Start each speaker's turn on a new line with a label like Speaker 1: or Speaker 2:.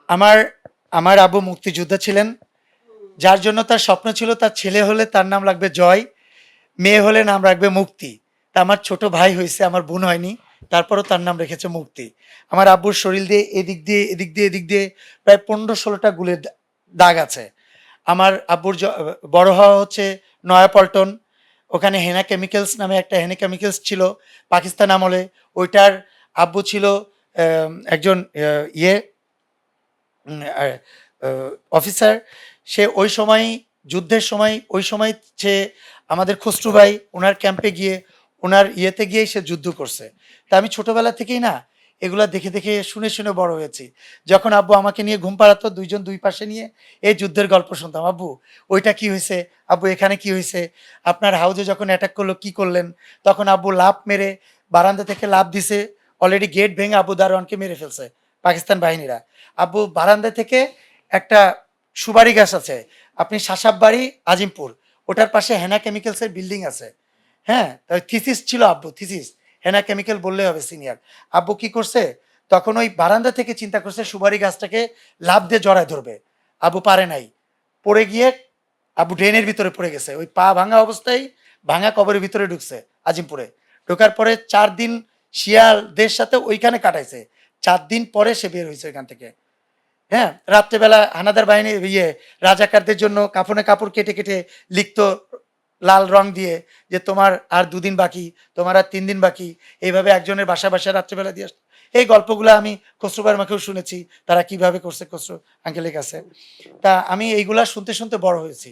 Speaker 1: আমার আমার আব্বু মুক্তিযোদ্ধা ছিলেন, যার জন্য তার স্বপ্ন ছিল তার ছেলে হলে তার নাম রাখবে জয়, মেয়ে হলে নাম রাখবে মুক্তি। তা আমার ছোট ভাই হয়েছে, আমার বোন হয়নি, তারপরও তার নাম রেখেছে মুক্তি। আমার আব্বুর শরীর দিয়ে এদিক দিয়ে এদিক দিয়ে এদিক দিয়ে প্রায় 15-16টা গুলের দাগ আছে। আমার আব্বুর বড় হওয়া হচ্ছে নয়াপল্টন, ওখানে হেনা কেমিক্যালস নামে একটা হেনা কেমিক্যালস ছিল পাকিস্তান আমলে। ওইটার আব্বু ছিল একজন ইয়ে অফিসার। সে ওই সময় যুদ্ধের সময় ওই সময় সে আমাদের খসরু ভাই ওনার ক্যাম্পে গিয়ে ওনার ইয়েতে গিয়েই সে যুদ্ধ করছে। তা আমি ছোটবেলা থেকেই না এগুলা দেখে দেখে শুনে শুনে বড় হয়েছি। যখন আব্বু আমাকে নিয়ে ঘুম পাড়াতো, দুইজন দুই পাশে নিয়ে এই যুদ্ধের গল্প শুনতাম। আব্বু ওইটা কি হয়েছে, আব্বু এখানে কি হয়েছে, আপনার হাউজে যখন অ্যাটাক করলো কি করলেন। তখন আব্বু লাফ মেরে বারান্দা থেকে লাফ দিছে, অলরেডি গেট ভেঙে আব্বু দারোয়ানকে মেরে ফেলছে পাকিস্তান বাহিনীরা। আব্বু বারান্দা থেকে একটা সুপারি গাছ আছে, আপনি শাসাববাড়ি আজিমপুর, ওটার পাশে হেনা কেমিক্যালসের বিল্ডিং আছে। হ্যাঁ, থিসিস ছিল আব্বু, থিসিস হেনা কেমিক্যাল বললে হবে সিনিয়র। আব্বু কি করছে, তখন ওই বারান্দা থেকে চিন্তা করছে সুপারি গাছটাকে লাফ দিয়ে জড়ায় ধরবে। আব্বু পারে নাই, পড়ে গিয়ে আব্বু ড্রেনের ভিতরে পড়ে গেছে। ওই পা ভাঙা অবস্থায় ভাঙা কবরের ভিতরে ঢুকছে আজিমপুরে। ঢোকার পরে 4 দিন শিয়ালদের সাথে ওইখানে কাটাইছে। 4 দিন পরে সে বের হয়েছে ওইখান থেকে। হ্যাঁ, রাত্রেবেলা হানাদার বাহিনী রাজাকারদের জন্য কাফনে কাপড় কেটে কেটে লিখতো লাল রং দিয়ে যে তোমার আর 2 দিন বাকি, তোমার আর 3 দিন বাকি। এইভাবে একজনের বাসা বাসায় রাত্রেবেলা দিয়ে আসতো। এই গল্পগুলো আমি খসরু ভাইয়ের মাকেও শুনেছি, তারা কিভাবে করছে খসরু আঙ্কেলের কাছে। তা আমি এইগুলা শুনতে শুনতে বড় হয়েছি।